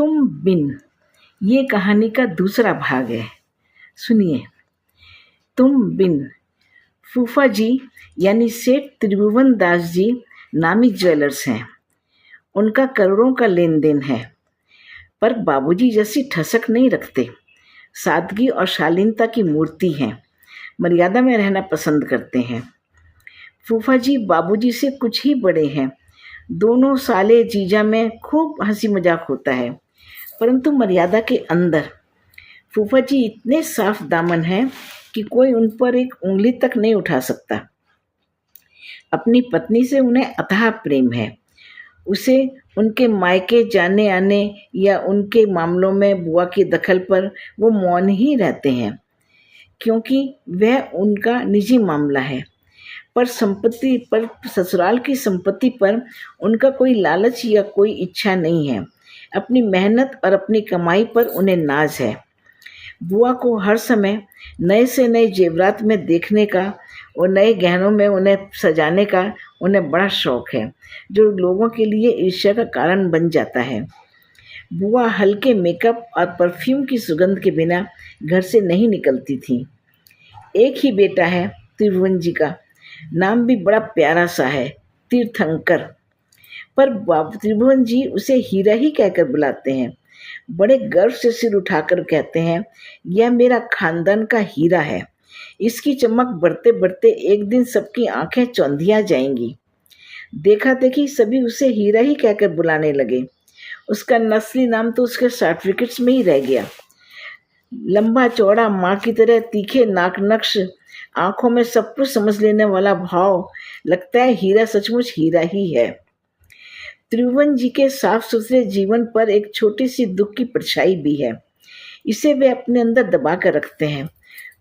तुम बिन ये कहानी का दूसरा भाग है। सुनिए। तुम बिन फूफा जी यानी सेठ त्रिभुवन दास जी नामी ज्वेलर्स हैं। उनका करोड़ों का लेन देन है, पर बाबूजी जैसी ठसक नहीं रखते। सादगी और शालीनता की मूर्ति हैं। मर्यादा में रहना पसंद करते हैं। फूफा जी बाबूजी से कुछ ही बड़े हैं। दोनों साले जीजा में खूब हंसी मजाक होता है, परंतु मर्यादा के अंदर। फूफा जी इतने साफ दामन हैं कि कोई उन पर एक उंगली तक नहीं उठा सकता। अपनी पत्नी से उन्हें अथाह प्रेम है। उसे उनके मायके जाने आने या उनके मामलों में बुआ की दखल पर वो मौन ही रहते हैं, क्योंकि वह उनका निजी मामला है। पर ससुराल की संपत्ति पर उनका कोई लालच या कोई इच्छा नहीं है। अपनी मेहनत और अपनी कमाई पर उन्हें नाज है। बुआ को हर समय नए से नए जेवरात में देखने का और नए गहनों में उन्हें सजाने का उन्हें बड़ा शौक है, जो लोगों के लिए ईर्ष्या का कारण बन जाता है। बुआ हल्के मेकअप और परफ्यूम की सुगंध के बिना घर से नहीं निकलती थी। एक ही बेटा है त्रिभुवन जी का। नाम भी बड़ा प्यारा सा है, तीर्थंकर। पर बाबू त्रिभुवन जी उसे हीरा ही कहकर बुलाते हैं। बड़े गर्व से सिर उठाकर कहते हैं, यह मेरा खानदान का हीरा है। इसकी चमक बढ़ते बढ़ते एक दिन सबकी आंखें चौंधिया जाएंगी। देखा देखी सभी उसे हीरा ही कहकर बुलाने लगे। उसका नस्ली नाम तो उसके सर्टिफिकेट्स में ही रह गया। लंबा चौड़ा, माँ की तरह तीखे नाक नक्श, आंखों में सब कुछ समझ लेने वाला भाव। लगता है हीरा सचमुच हीरा ही है। त्रिभुवन जी के साफ सुथरे जीवन पर एक छोटी सी दुख की परछाई भी है। इसे वे अपने अंदर दबा कर रखते हैं।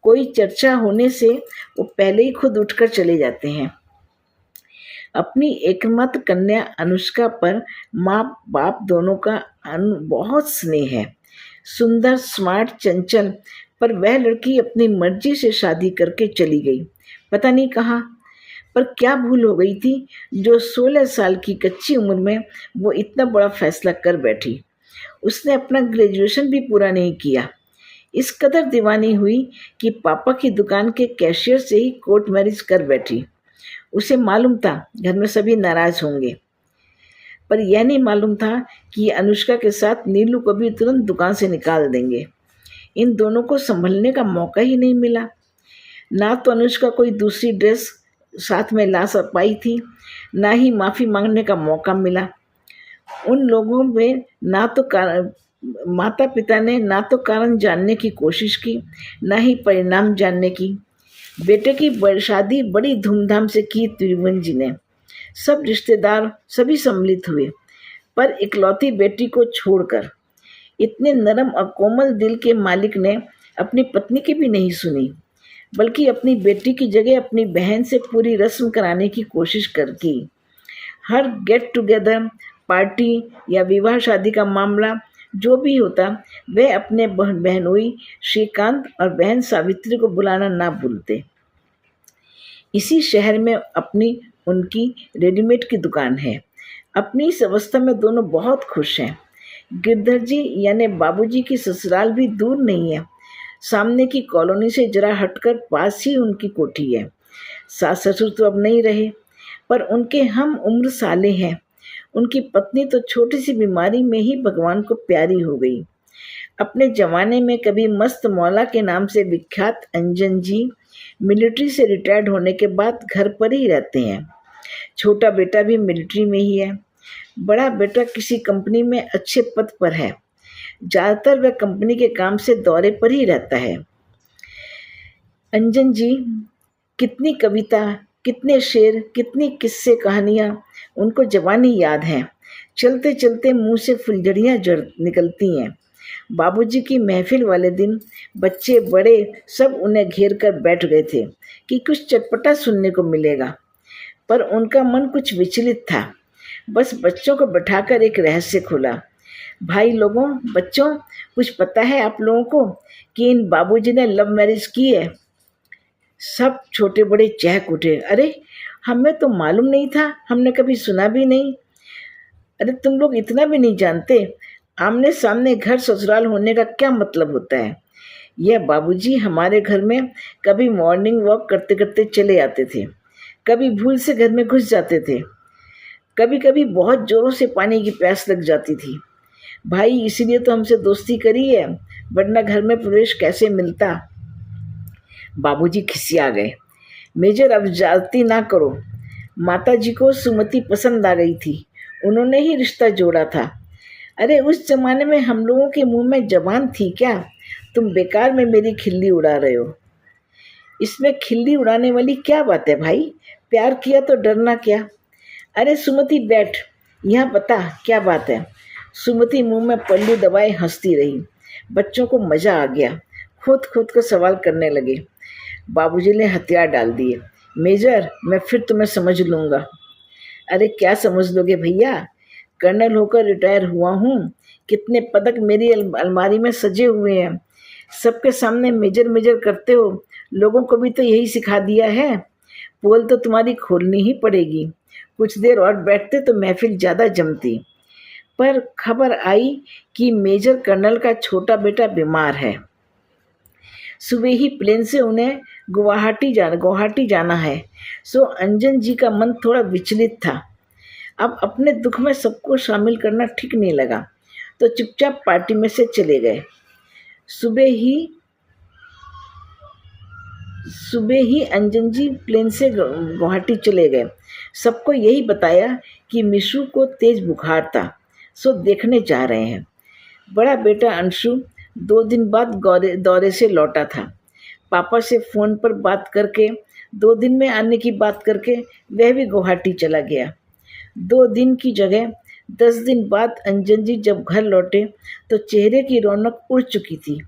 कोई चर्चा होने से वो पहले ही खुद उठकर चले जाते हैं। अपनी एकमात्र कन्या अनुष्का पर माँ बाप दोनों का बहुत स्नेह है। सुंदर, स्मार्ट, चंचल, पर वह लड़की अपनी मर्जी से शादी करके चली गई। पता नहीं कहाँ, पर क्या भूल हो गई थी जो 16 साल की कच्ची उम्र में वो इतना बड़ा फैसला कर बैठी। उसने अपना ग्रेजुएशन भी पूरा नहीं किया। इस कदर दीवानी हुई कि पापा की दुकान के कैशियर से ही कोर्ट मैरिज कर बैठी। उसे मालूम था घर में सभी नाराज होंगे, पर यह नहीं मालूम था कि अनुष्का के साथ नीलू को भी तुरंत दुकान से निकाल देंगे। इन दोनों को संभलने का मौका ही नहीं मिला। ना तो अनुष्का कोई दूसरी ड्रेस साथ में ला पाई थी, ना ही माफ़ी मांगने का मौका मिला। उन लोगों में माता पिता ने ना तो कारण जानने की कोशिश की, ना ही परिणाम जानने की। बेटे की शादी बड़ी धूमधाम से की त्रिभुवन जी ने। सब रिश्तेदार सभी सम्मिलित हुए, पर इकलौती बेटी को छोड़कर। इतने नरम और कोमल दिल के मालिक ने अपनी पत्नी की भी नहीं सुनी, बल्कि अपनी बेटी की जगह अपनी बहन से पूरी रस्म कराने की कोशिश की। हर गेट टुगेदर, पार्टी या विवाह शादी का मामला जो भी होता, वह अपने बहनोई श्रीकांत और बहन सावित्री को बुलाना ना भूलते। इसी शहर में उनकी रेडीमेड की दुकान है। अपनी इस अवस्था में दोनों बहुत खुश हैं। गिरधर जी यानी बाबूजी की ससुराल भी दूर नहीं है। सामने की कॉलोनी से जरा हटकर पास ही उनकी कोठी है। सास ससुर तो अब नहीं रहे, पर उनके हम उम्र साले हैं। उनकी पत्नी तो छोटी सी बीमारी में ही भगवान को प्यारी हो गई। अपने जमाने में कभी मस्त मौला के नाम से विख्यात अंजन जी मिलिट्री से रिटायर्ड होने के बाद घर पर ही रहते हैं। छोटा बेटा भी मिलिट्री में ही है। बड़ा बेटा किसी कंपनी में अच्छे पद पर है। ज़्यादातर वह कंपनी के काम से दौरे पर ही रहता है। अंजन जी कितनी कविता, कितने शेर, कितनी किस्से कहानियाँ उनको जवानी याद हैं। चलते चलते मुंह से फुलझड़ियाँ निकलती हैं। बाबूजी की महफिल वाले दिन बच्चे बड़े सब उन्हें घेर कर बैठ गए थे कि कुछ चटपटा सुनने को मिलेगा, पर उनका मन कुछ विचलित था। बस बच्चों को बैठाकर एक रहस्य खुला। भाई लोगों, बच्चों, कुछ पता है आप लोगों को कि इन बाबूजी ने लव मैरिज की है? सब छोटे बड़े चहक उठे। अरे, हमें तो मालूम नहीं था, हमने कभी सुना भी नहीं। अरे, तुम लोग इतना भी नहीं जानते। आमने सामने घर ससुराल होने का क्या मतलब होता है? यह बाबूजी हमारे घर में कभी मॉर्निंग वॉक करते करते चले आते थे, कभी भूल से घर में घुस जाते थे, कभी कभी बहुत जोरों से पानी की प्यास लग जाती थी। भाई इसीलिए तो हमसे दोस्ती करी है, वरना घर में प्रवेश कैसे मिलता। बाबूजी खिसिया गए। मेजर अब जाती ना करो। माताजी को सुमति पसंद आ गई थी, उन्होंने ही रिश्ता जोड़ा था। अरे उस जमाने में हम लोगों के मुंह में जबान थी क्या? तुम बेकार में मेरी खिल्ली उड़ा रहे हो। इसमें खिल्ली उड़ाने वाली क्या बात है भाई? प्यार किया तो डरना क्या? अरे सुमति बैठ, यहाँ बता क्या बात है। सुमति मुंह में पल्लू दबाए हंसती रही। बच्चों को मजा आ गया, खुद खुद को सवाल करने लगे। बाबूजी ने हथियार डाल दिए। मेजर, मैं फिर तुम्हें समझ लूँगा। अरे क्या समझ लोगे भैया, कर्नल होकर रिटायर हुआ हूँ, कितने पदक मेरी अलमारी में सजे हुए हैं। सबके सामने मेजर मेजर करते हो, लोगों को भी तो यही सिखा दिया है। पोल तो तुम्हारी खोलनी ही पड़ेगी। कुछ देर और बैठते तो महफिल ज़्यादा जमती। पर खबर आई कि मेजर कर्नल का छोटा बेटा बीमार है। सुबह ही प्लेन से उन्हें गुवाहाटी जाना है। सो अंजन जी का मन थोड़ा विचलित था। अब अपने दुख में सबको शामिल करना ठीक नहीं लगा, तो चुपचाप पार्टी में से चले गए। सुबह ही अंजन जी प्लेन से गुवाहाटी चले गए। सबको यही बताया कि मिशु को तेज बुखार था, सो देखने जा रहे हैं। बड़ा बेटा अंशु 2 दिन बाद दौरे से लौटा था। पापा से फ़ोन पर बात करके 2 दिन में आने की बात करके वह भी गुवाहाटी चला गया। 2 दिन की जगह 10 दिन बाद अंजन जी जब घर लौटे तो चेहरे की रौनक उड़ चुकी थी।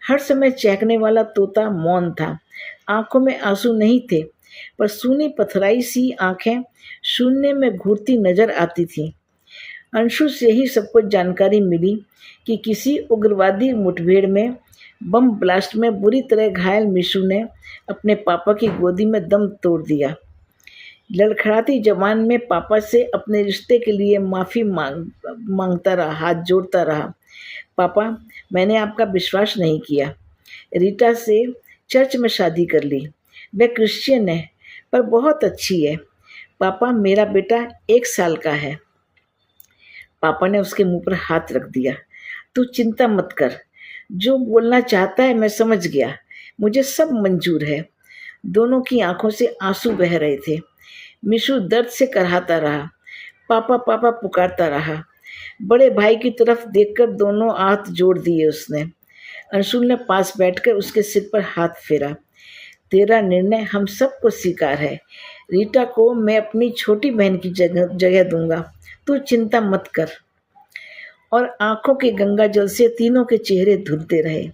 हर समय चहकने वाला तोता मौन था, आंखों में आंसू नहीं थे, पर सूनी पथराई सी आंखें शून्य में घूरती नजर आती थीं। अंशु से ही सबको जानकारी मिली कि किसी उग्रवादी मुठभेड़ में बम ब्लास्ट में बुरी तरह घायल मिशु ने अपने पापा की गोदी में दम तोड़ दिया। लड़खड़ाती जबान में पापा से अपने रिश्ते के लिए माफ़ी मांगता रहा, हाथ जोड़ता रहा। पापा, मैंने आपका विश्वास नहीं किया। रीटा से चर्च में शादी कर ली। वह क्रिश्चियन है, पर बहुत अच्छी है। पापा, मेरा बेटा 1 साल का है। पापा ने उसके मुंह पर हाथ रख दिया। तू चिंता मत कर, जो बोलना चाहता है मैं समझ गया, मुझे सब मंजूर है। दोनों की आंखों से आंसू बह रहे थे। मिशु दर्द से कराहता रहा, पापा पापा पुकारता रहा। बड़े भाई की तरफ देखकर दोनों हाथ जोड़ दिए उसने। अंशुल ने पास बैठकर उसके सिर पर हाथ फेरा। तेरा निर्णय हम सबको स्वीकार है। रीटा को मैं अपनी छोटी बहन की जगह दूंगा, तू चिंता मत कर। और आंखों के गंगा जल से तीनों के चेहरे धुलते रहे।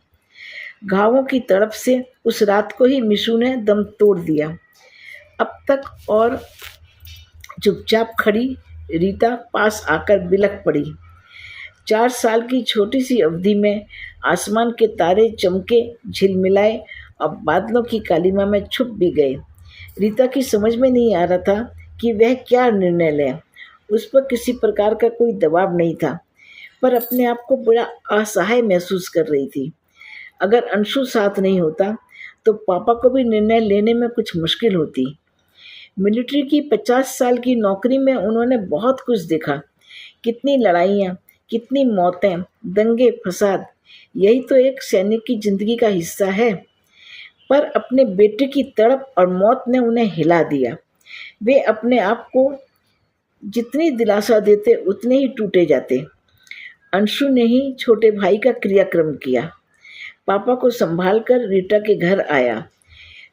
घावों की तड़प से उस रात को ही मिशु ने दम तोड़ दिया। अब तक और चुपचाप खड़ी रीता पास आकर बिलख पड़ी। 4 साल की छोटी सी अवधि में आसमान के तारे चमके, झिलमिलाए और बादलों की कालिमा में छुप भी गए। रीता की समझ में नहीं आ रहा था कि वह क्या निर्णय ले। उस पर किसी प्रकार का कोई दबाव नहीं था, पर अपने आप को बड़ा असहाय महसूस कर रही थी। अगर अंशु साथ नहीं होता तो पापा को भी निर्णय लेने में कुछ मुश्किल होती। मिलिट्री की 50 साल की नौकरी में उन्होंने बहुत कुछ देखा। कितनी लड़ाइयाँ, कितनी मौतें, दंगे फसाद, यही तो एक सैनिक की जिंदगी का हिस्सा है। पर अपने बेटे की तड़प और मौत ने उन्हें हिला दिया। वे अपने आप को जितनी दिलासा देते उतने ही टूटे जाते। अंशु ने ही छोटे भाई का क्रियाक्रम किया। पापा को संभाल कर रीटा के घर आया।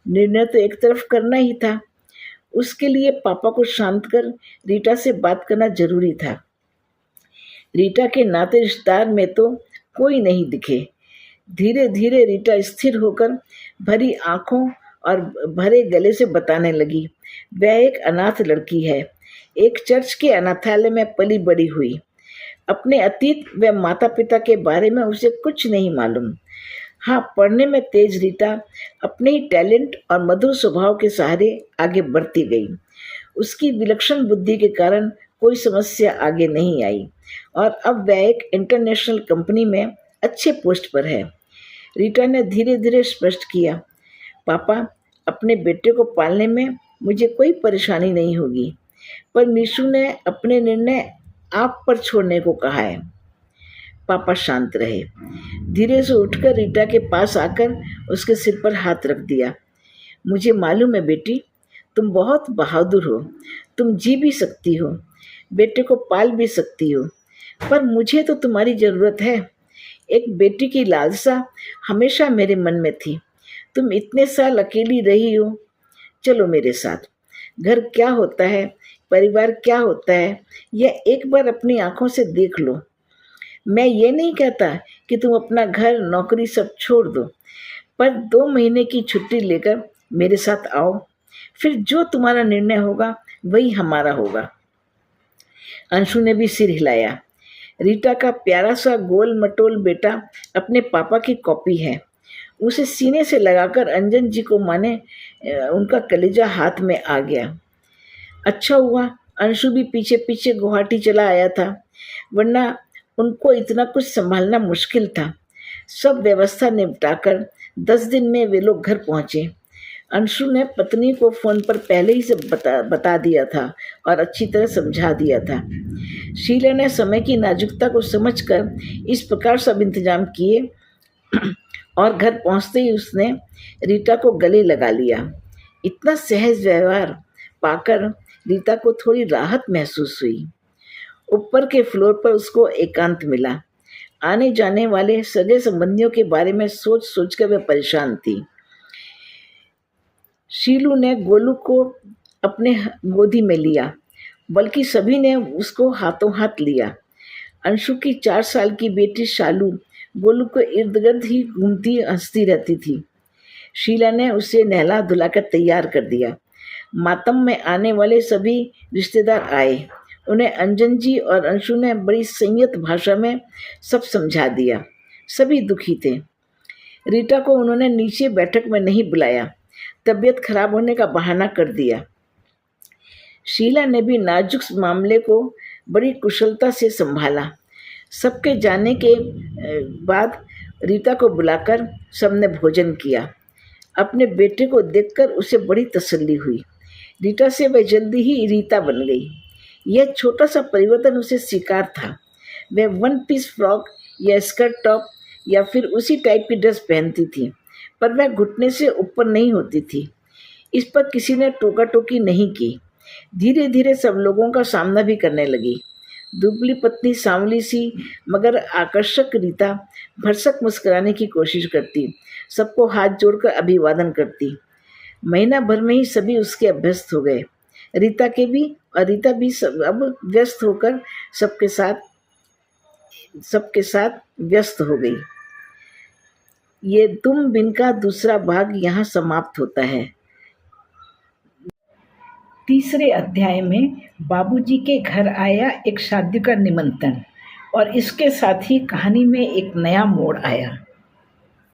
निर्णय तो एक तरफ करना ही था। उसके लिए पापा को शांत कर रीटा से बात करना जरूरी था। रीटा के नाते रिश्तेदार में तो कोई नहीं दिखे। धीरे धीरे रीटा स्थिर होकर भरी आंखों और भरे गले से बताने लगी, वह एक अनाथ लड़की है, एक चर्च के अनाथालय में पली बड़ी हुई। अपने अतीत व माता पिता के बारे में उसे कुछ नहीं मालूम। हाँ, पढ़ने में तेज रीटा अपने ही टैलेंट और मधुर स्वभाव के सहारे आगे बढ़ती गई। उसकी विलक्षण बुद्धि के कारण कोई समस्या आगे नहीं आई और अब वह एक इंटरनेशनल कंपनी में अच्छे पोस्ट पर है। रीटा ने धीरे धीरे स्पष्ट किया, पापा, अपने बेटे को पालने में मुझे कोई परेशानी नहीं होगी, पर मीशू ने अपने निर्णय आप पर छोड़ने को कहा है। पापा शांत रहे। धीरे से उठकर रीटा के पास आकर उसके सिर पर हाथ रख दिया। मुझे मालूम है बेटी, तुम बहुत बहादुर हो, तुम जी भी सकती हो, बेटे को पाल भी सकती हो, पर मुझे तो तुम्हारी ज़रूरत है। एक बेटी की लालसा हमेशा मेरे मन में थी। तुम इतने साल अकेली रही हो, चलो मेरे साथ। घर क्या होता है, परिवार क्या होता है, यह एक बार अपनी आंखों से देख लो। मैं ये नहीं कहता कि तुम अपना घर, नौकरी सब छोड़ दो, पर 2 महीने की छुट्टी लेकर मेरे साथ आओ। फिर जो तुम्हारा निर्णय होगा वही हमारा होगा। अंशु ने भी सिर हिलाया। रीटा का प्यारा सा गोल मटोल बेटा अपने पापा की कॉपी है। उसे सीने से लगाकर अंजन जी को माने उनका कलेजा हाथ में आ गया। अच्छा हुआ अंशु भी पीछे पीछे गुवाहाटी चला आया था, वरना उनको इतना कुछ संभालना मुश्किल था। सब व्यवस्था निपटाकर 10 दिन में वे लोग घर पहुंचे। अंशु ने पत्नी को फ़ोन पर पहले ही से बता दिया था और अच्छी तरह समझा दिया था। शीला ने समय की नाजुकता को समझकर इस प्रकार सब इंतजाम किए और घर पहुंचते ही उसने रीटा को गले लगा लिया। इतना सहज व्यवहार पाकर रीटा को थोड़ी राहत महसूस हुई। ऊपर के फ्लोर पर उसको एकांत मिला। आने जाने वाले सगे संबंधियों के बारे में सोच सोच कर वह परेशान थी। शीलू ने गोलू को अपने गोदी में लिया, बल्कि सभी ने उसको हाथों हाथ लिया। अंशु की 4 साल की बेटी शालू गोलू को इर्द गिर्द ही घूमती हंसती रहती थी। शीला ने उसे नहला धुलाकर तैयार कर दिया। मातम में आने वाले सभी रिश्तेदार आए। उन्हें अंजन जी और अंशु ने बड़ी संयत भाषा में सब समझा दिया। सभी दुखी थे। रीटा को उन्होंने नीचे बैठक में नहीं बुलाया, तबीयत खराब होने का बहाना कर दिया। शीला ने भी नाजुक मामले को बड़ी कुशलता से संभाला। सबके जाने के बाद रीता को बुलाकर सबने भोजन किया। अपने बेटे को देखकर उसे बड़ी तसल्ली हुई। रीटा से वह जल्दी ही रीता बन गई। यह छोटा सा परिवर्तन उसे स्वीकार था। वह 1 पीस फ्रॉक या स्कर्ट टॉप या फिर उसी टाइप की ड्रेस पहनती थी, पर वह घुटने से ऊपर नहीं होती थी। इस पर किसी ने टोका टोकी नहीं की। धीरे धीरे सब लोगों का सामना भी करने लगी। दुबली पतली सांवली सी मगर आकर्षक रीता भरसक मुस्कुराने की कोशिश करती, सबको हाथ जोड़कर अभिवादन करती। महीना भर में ही सभी उसके अभ्यस्त हो गए। रीता के भी और रीता भी सब अब व्यस्त होकर सबके साथ व्यस्त हो गई। ये तुम बिन का दूसरा भाग यहाँ समाप्त होता है। तीसरे अध्याय में बाबूजी के घर आया एक शादी का निमंत्रण और इसके साथ ही कहानी में एक नया मोड़ आया।